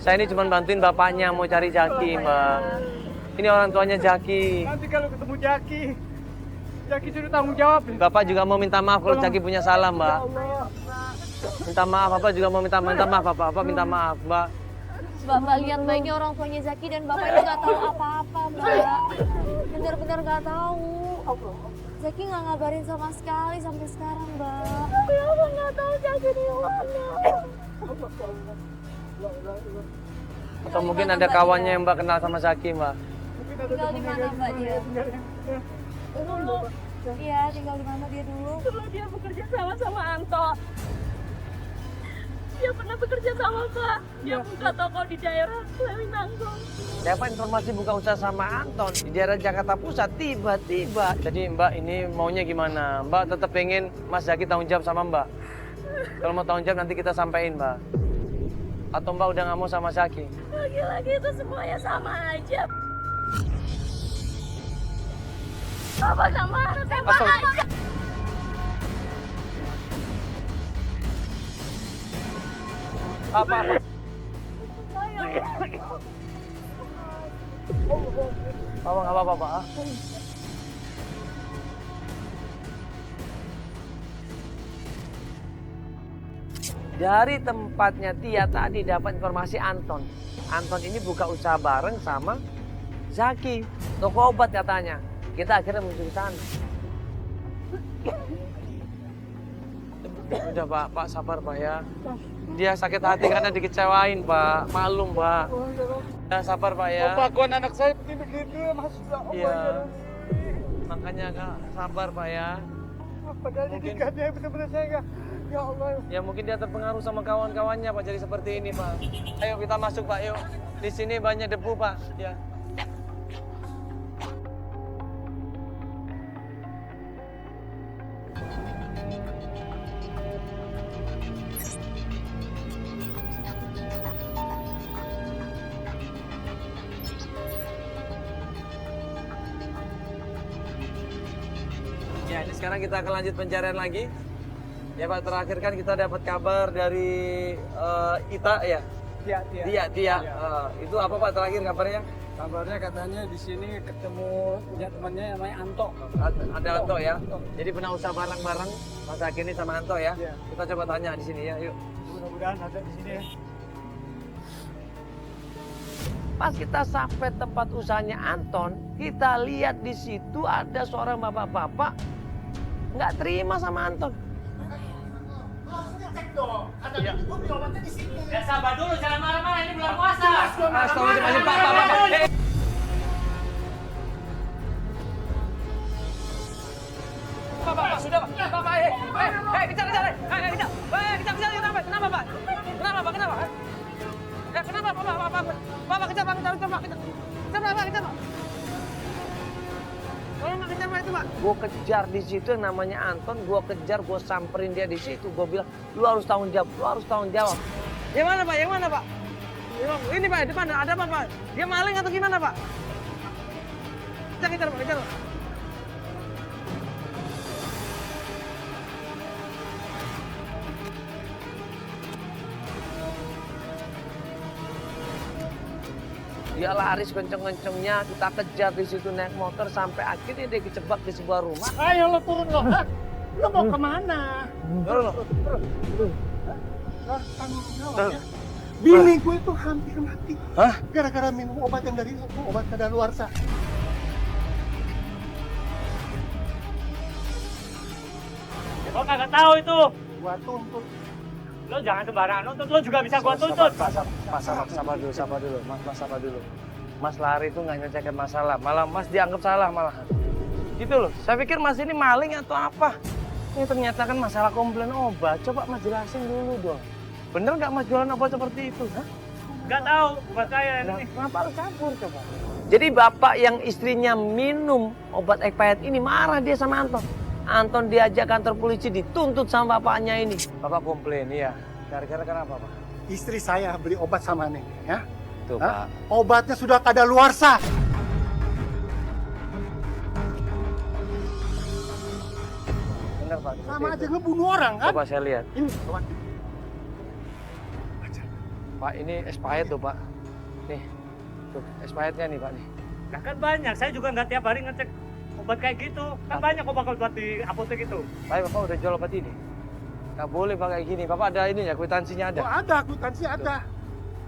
Saya ini cuma bantuin bapaknya mau cari Jaki, Mbak. Ini orang tuanya Jaki. Nanti kalau ketemu Jaki sudah tanggung jawab. Bapak juga mau minta maaf kalau Jaki punya salah, Mbak. Minta maaf, Bapak juga mau minta maaf, Bapak minta maaf, Mbak. Bapak lihat baiknya orang tuanya Jaki dan Bapak itu nggak tahu apa-apa, Mbak. Bener-bener nggak tahu. Jaki nggak ngabarin sama sekali sampai sekarang, Mbak. Bapak nggak tahu Jaki di mana. Atau mungkin ada kawannya yang Mbak kenal sama Jaki, Mbak. Tinggal di mana, Mbak, dia? Iya, tinggal di mana dia dulu? Dulu dia bekerja sama Anto. Dia pernah bekerja sama Pak. Dia buka toko di daerah Lewinanggung. Dapat informasi buka usaha sama Anton di daerah Jakarta Pusat tiba-tiba. Jadi Mbak ini maunya gimana? Mbak tetap pengen Mas Jaki tanggung jawab sama Mbak. Kalau mau tanggung jawab nanti kita sampein, Mbak. Atau Mbak udah nggak mau sama Jaki? Lagi-lagi itu semuanya sama aja. Bapak nggak marah, tembak aja. Apa? Bapak nggak apa-apa, Pak. Dari tempatnya Tia tadi dapat informasi Anton. Anton ini buka usaha bareng sama Zaki. Toko obat katanya. Kita akhirnya menuju ke sana. Udah Pak sabar Pak ya. Dia sakit hati karena dikecewain Pak. Malum Pak. Ya sabar Pak ya. Pengakuan anak saya begini-begini, Mas. Iya. Makanya Kak, sabar Pak ya. Padahal ini dia benar-benar saya nggak. Ya Allah. Ya mungkin dia terpengaruh sama kawan-kawannya Pak jadi seperti ini Pak. Ayo kita masuk Pak, yuk. Di sini banyak debu Pak. Ya. Ya, ini sekarang kita akan lanjut pencarian lagi. Ya Pak, terakhir kan kita dapat kabar dari Ita ya? Tia. Itu apa Pak terakhir kabarnya? Kabarnya katanya di sini ketemu punya temannya namanya Anto. Ada Anto ya? Jadi pernah usaha bareng-bareng Mas Zaki ini sama Anto ya? Iya. Kita coba tanya di sini ya, yuk. Mudah-mudahan ada di sini ya. Pas kita sampai tempat usahanya Anton, kita lihat di situ ada seorang bapak-bapak nggak terima sama Anton. Ya sabar dulu, jangan marah-marah, ini bulan puasa. Astagfirullahaladzim, Pak. Pak, sudah Pak. Pak, kejar. Kejar, kenapa Pak? Kenapa Pak? Kenapa Pak, kejar Pak. Kalau nggak kejar Pak itu Pak. Gue kejar di situ yang namanya Anton, gue kejar, gue samperin dia di situ. Gue bilang, lu harus tanggung jawab. Yang mana Pak? Ini Pak, depan ada apa Pak? Dia maling atau gimana Pak? Kejar Pak. Dia lari kenceng-kencengnya, kita kejar di situ naik motor sampai akhirnya dia kejebak di sebuah rumah. Ayo lo turun lo. Lo mau kemana? Bini gue itu hampir mati. Hah? Gara-gara minum obat yang dari obat kadaluarsa. Lo kagak tahu itu. Gua tuntut. Lo jangan sembarangan nuntut, lo juga bisa gua tuntut. Sabar dulu. Mas sabar dulu. Mas lari itu nggak nyelesaikan masalah, malah Mas dianggap salah malahan. Gitu loh, saya pikir Mas ini maling atau apa. Ini ternyata kan masalah komplain obat. Coba Mas jelasin dulu dong. Bener nggak Mas jualan obat seperti itu? Hah? Gak tahu, buat saya Nah, ini. kenapa harus campur coba? Jadi bapak yang istrinya minum obat expired ini marah dia sama Anton. Anton diajak kantor polisi dituntut sama bapaknya ini. Bapak komplain, iya. Kira-kira kenapa Pak? Istri saya beli obat sama nih, ya. Tuh Hah? Pak. Obatnya sudah kadaluarsa. Bener Pak. Sama aja ngebunuh orang kan? Coba saya lihat. Ini obat. Pak, ini expired tuh Pak. Nih, tuh expirednya nih Pak nih. Nah, kan banyak, saya juga nggak tiap hari ngecek obat kayak gitu. Kan banyak obat-obat di apotek itu. Tapi Bapak udah jual obat ini. Nggak boleh Pak kayak gini. Bapak ada ini ya, kwitansinya ada. Oh ada, akuntansi ada.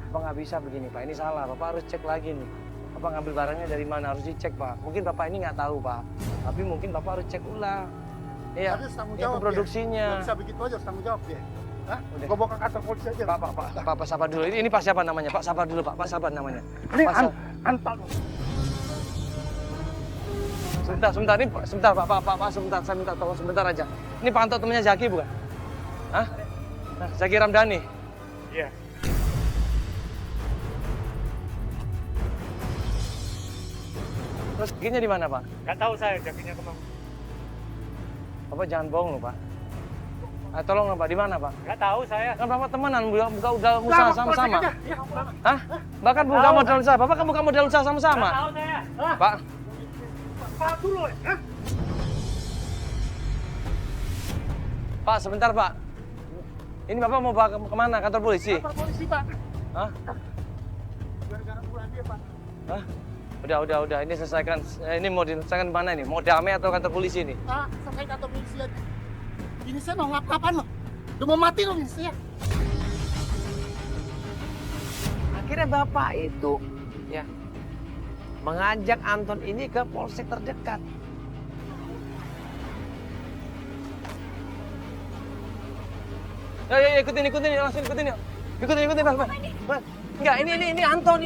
Bapak nggak bisa begini Pak, ini salah. Bapak harus cek lagi nih. Bapak ngambil barangnya dari mana, harus dicek Pak. Mungkin Bapak ini nggak tahu Pak, tapi mungkin Bapak harus cek ulang. Iya, Harus tanggung ini jawab produksinya. Nggak bisa begitu aja, harus tanggung jawab dia. Hah? Udah. Gua bawa ke kantor polisi aja. Pak sabar dulu. Ini Pak siapa namanya? Pak sabar dulu Pak, Pak sabar namanya. Ini Pak, Anton. sebentar, ini sebentar Pak, sebentar, saya minta tolong sebentar aja. Ini Pak Anto temannya Zaki bukan? Hah? Nah, Zaki Ramdhani. Iya. Terus giginya di mana Pak? Nggak tahu saya jakinya kemana. Bapak jangan bohong loh Pak. Tolong Pak, di mana Pak? Nggak tahu saya. Kan Bapak temenan, buka usaha sama-sama. Hah? Bahkan buka modal usaha, Bapak kan buka modal usaha Nggak sama-sama. tahu saya. Pak, Pak dulu, Pak sebentar Pak. Ini Bapak mau bawa kemana? Kantor polisi? Kantor polisi, Pak. Hah? Gara-gara pulang dia, Pak. Hah? Udah. Ini selesaikan. Ini mau diselesaikan mana ini? Mau damai atau kantor polisi ini? Pak, sampai kantor polisi aja. Ini saya mau ngapa-ngapain loh. Udah mau mati loh ini saya. Akhirnya bapak itu ya mengajak Anton ini ke polsek terdekat. Ya, ikutin, langsung ikutin yuk. Ikutin, Pak. Enggak, ini Anton.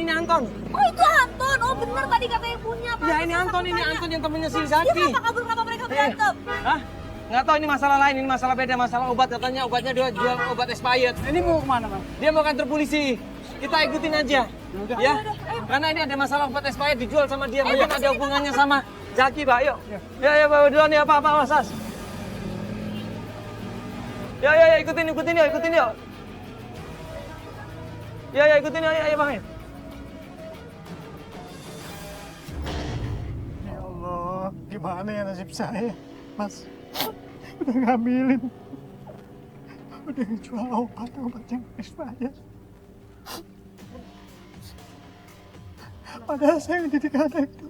Oh itu Anton, oh bener tadi katanya punya Pak. Ya, ini Anton yang temennya si Zaki. Dia kenapa kabur, kenapa mereka berantem? Hah? Nggak tahu ini masalah lain, ini masalah beda, masalah obat. Katanya obatnya dia jual obat expired. Ini mau kemana, Bang? Dia mau kantor polisi. Kita ikutin aja. Ya. Karena ini ada masalah obat expired dijual sama dia. Mungkin ada hubungannya sama Zaki, Pak. Yuk. Ya, bawa duluan ya, Pak, wasas. Ya, ikutin yuk. Ya, ikutin yuk, ayo Bang. Ya Allah, gimana ya nasib saya, Mas? Udah ngambilin. Udah jual obat yang expired. Padahal saya mendidik anak itu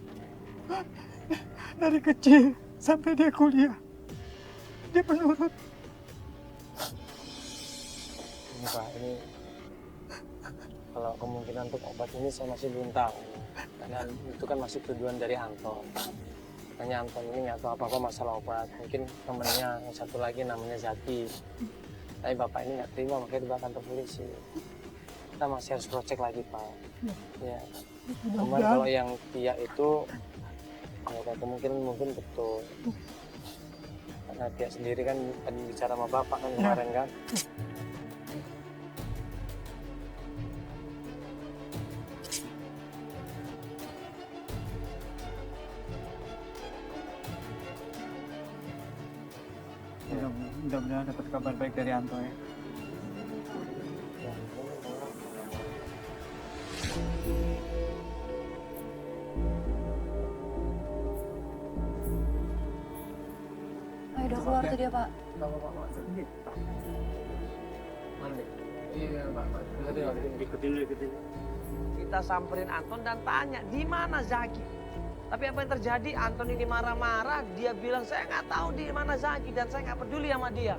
dari kecil sampai dia kuliah. Dia penurut. Ini Pak, ini kalau kemungkinan untuk obat ini saya masih belum tahu. Karena itu kan masih tuduhan dari Anton. Katanya Anton ini nggak tahu apa-apa masalah obat. Mungkin temennya yang satu lagi namanya Zaki. Tapi Bapak ini nggak terima, makanya dibawa kantor polisi. Kita masih harus cek lagi Pak. Ya. Cuman kalau yang Tia itu, ya kemungkinan mungkin betul. Karena Tia sendiri kan tadi bicara sama Bapak kan kemarin kan. Mudah-mudahan dapat kabar baik dari Anto ya. Ayo udah keluar tuh dia Pak. Iya Pak. Ikutin. Kita samperin Anton dan tanya di mana Zaki. Tapi apa yang terjadi? Anton ini marah-marah. Dia bilang saya nggak tahu di mana Zaki dan saya nggak peduli sama dia.